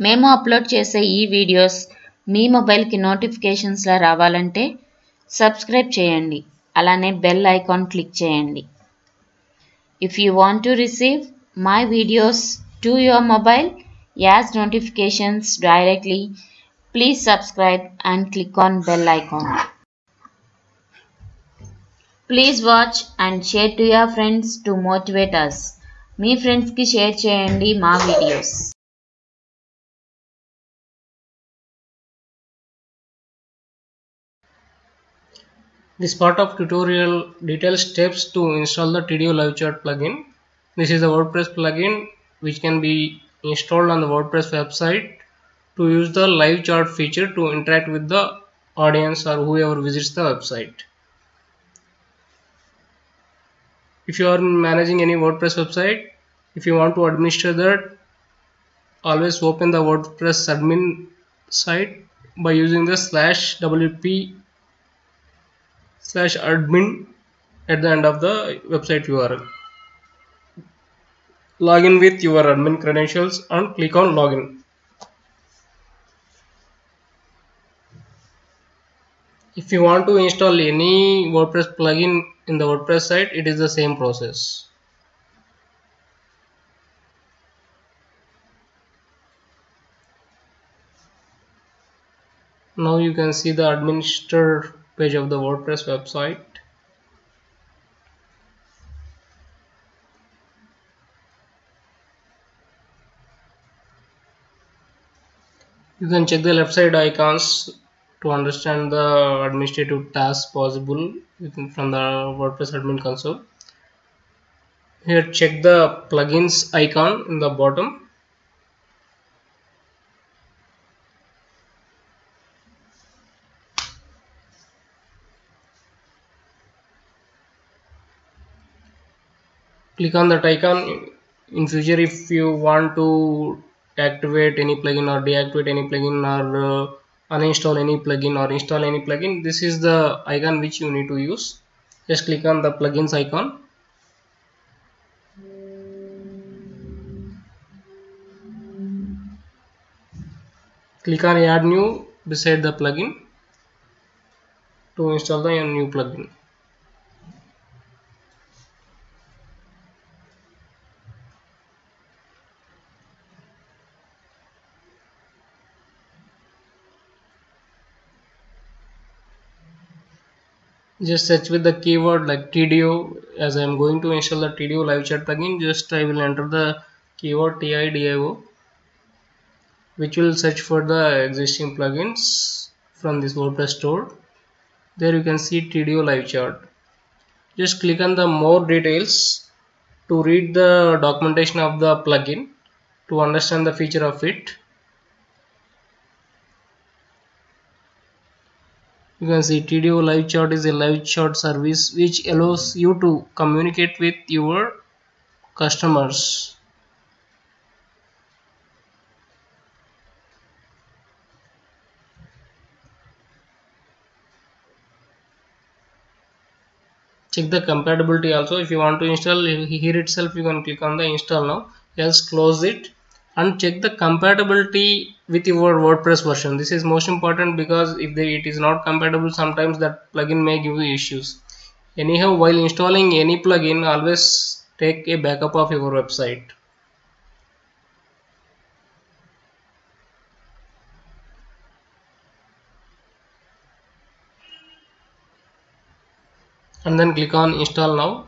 మేము అప్లోడ్ చేసే ఈ వీడియోస్ మీ మొబైల్కి నోటిఫికేషన్స్లా రావాలంటే సబ్స్క్రైబ్ చేయండి, అలానే బెల్ ఐకాన్ క్లిక్ చేయండి. If you want to receive my videos to your mobile as notifications directly, please subscribe and click on bell icon. Please watch and share to your friends to motivate us. మీ ఫ్రెండ్స్కి share చేయండి మా videos. This part of tutorial details steps to install the TDO Live Chat plugin. This is a WordPress plugin which can be installed on the WordPress website to use the live chat feature to interact with the audience or whoever visits the website. If you are managing any WordPress website, if you want to administer that, always open the WordPress admin site by using the /wp/admin at the end of the website URL. Login with your admin credentials and click on login. If you want to install any WordPress plugin in the WordPress site, it is the same process. Now you can see the administrator page of the WordPress website. You can check the left side icons to understand the administrative tasks possible from the WordPress admin console. Here check the plugins icon in the bottom. Click on that icon. In future, if you want to activate any plugin or deactivate any plugin or uninstall any plugin or install any plugin, this is the icon which you need to use. Just click on the plugins icon. Click on add new beside the plugin to install the new plugin. Just search with the keyword like TDO. As I am going to install the TDO live chat plugin, just I will enter the keyword TIDIO, which will search for the existing plugins from this WordPress store. There you can see TDO live chat. Just click on the more details to read the documentation of the plugin to understand the feature of it. You can see TDO live chat is a live chat service which allows you to communicate with your customers. Check the compatibility also. If you want to install here itself, you can click on the install now, else close it and check the compatibility with your WordPress version. This is most important because if it is not compatible, sometimes that plugin may give you issues. Anyhow, while installing any plugin, always take a backup of your website. And then click on install now.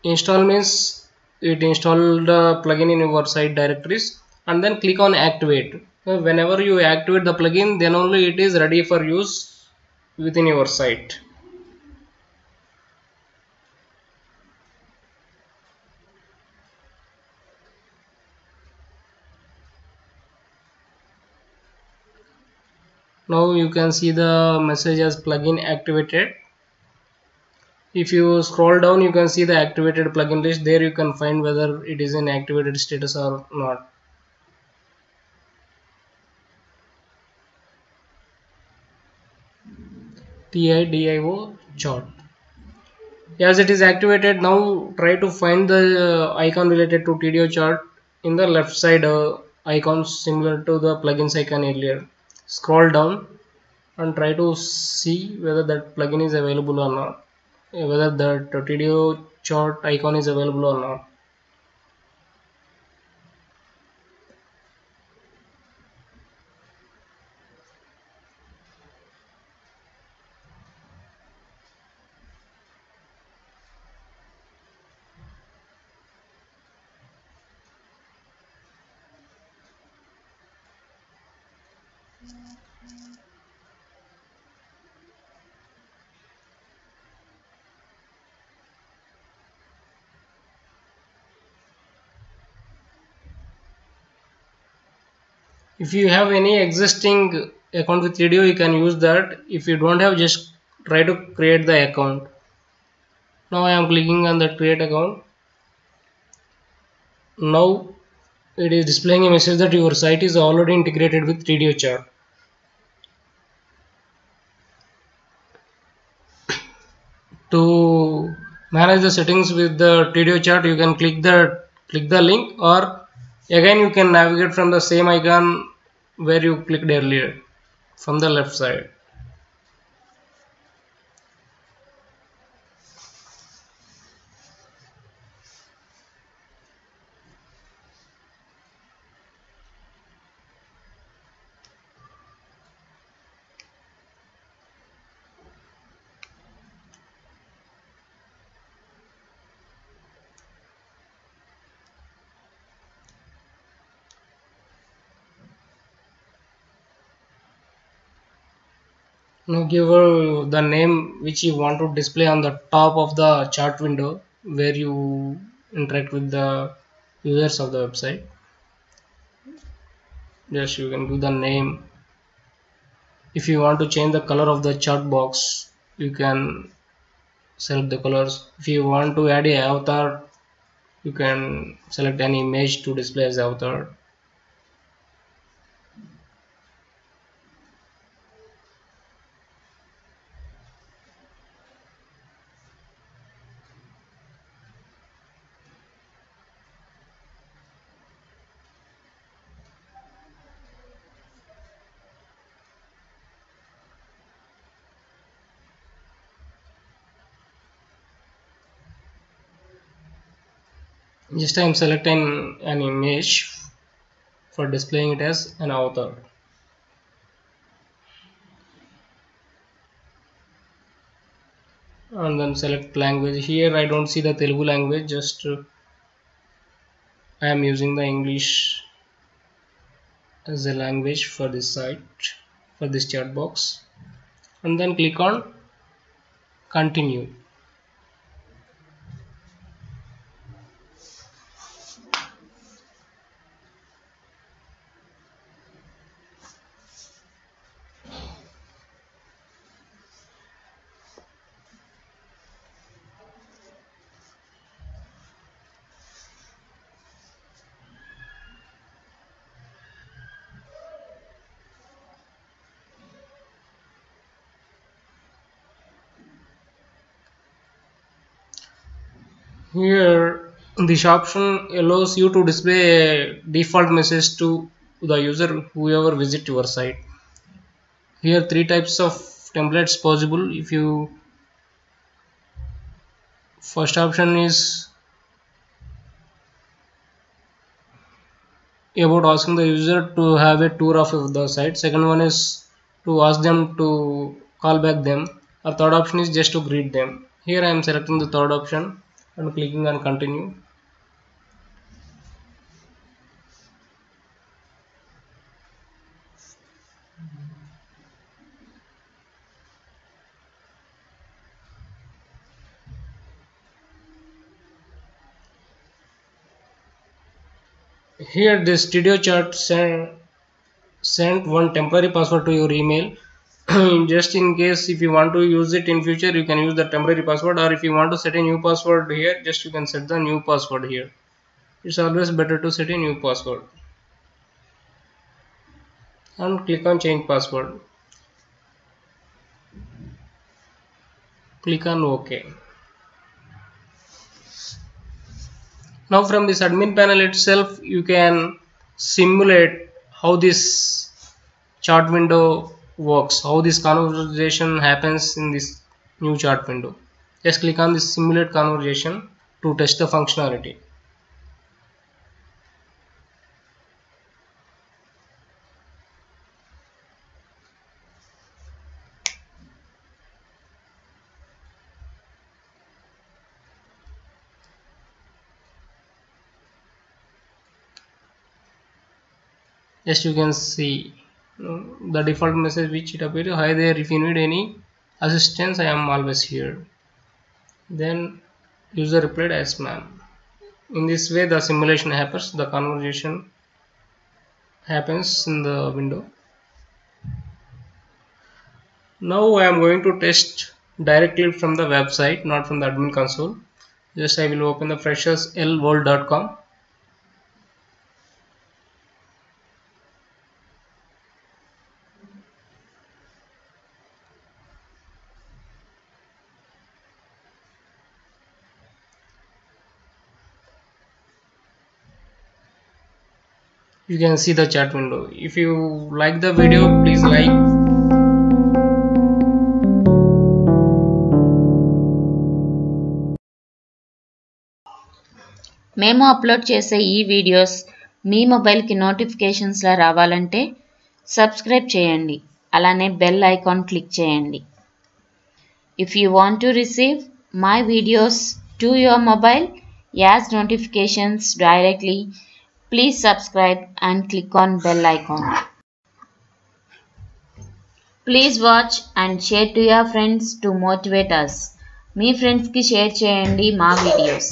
Install means it installed the plugin in your site directories, and then click on activate. Whenever you activate the plugin, then only it is ready for use within your site. Now you can see the message as plugin activated. If you scroll down, you can see the activated plugin list. There you can find whether it is in activated status or not. TIDIO chart. As it is activated, now try to find the icon related to TDO chart in the left side icon similar to the plugins icon earlier. Scroll down and try to see whether that plugin is available or not, whether that TDO chart icon is available or not. If you have any existing account with TDO, you can use that. If you don't have, just try to create the account. Now I am clicking on the create account. Now it is displaying a message that your site is already integrated with TDO chart. To manage the settings with the TDO chart, you can click the link, or again you can navigate from the same icon where you clicked earlier from the left side. Now give the name which you want to display on the top of the chart window where you interact with the users of the website. Just you can do the name. If you want to change the color of the chart box, you can select the colors. If you want to add a avatar, you can select an image to display as avatar. Just I am selecting an image for displaying it as an avatar. And then select language. Here I don't see the Telugu language, just I am using the English as a language for this site, for this chat box, and then click on continue. Here this option allows you to display a default message to the user whoever visit your site. Here three types of templates possible. If you first option is about asking the user to have a tour of the site. Second one is to ask them to call back them. Or third option is just to greet them. Here I am selecting the third option and clicking on continue. Here this studio chart sent one temporary password to your email. Just in case if you want to use it in future, you can use the temporary password, or if you want to set a new password here, just you can set the new password here. It's always better to set a new password and click on change password. Click on OK. Now from this admin panel itself, you can simulate how this chart window works, how this conversation happens in this new chart window. Just click on this simulate conversation to test the functionality. Just you can see the default message which it appears: hi there, if you need any assistance, I am always here. Then user replied as ma'am. In this way the simulation happens, the conversation happens in the window. Now I am going to test directly from the website, not from the admin console. Just I will open the fresherslworld.com. You can see the chat window. If you like the video, please like. మేము upload చేసే ఈ videos మీ మొబైల్కి నోటిఫికేషన్స్లా రావాలంటే subscribe చేయండి, అలానే bell icon click చేయండి. If you want to receive my videos to your mobile as notifications directly, please subscribe and click on bell icon. Please watch and share to your friends to motivate us. మీ ఫ్రెండ్స్కి share చేయండి మా videos.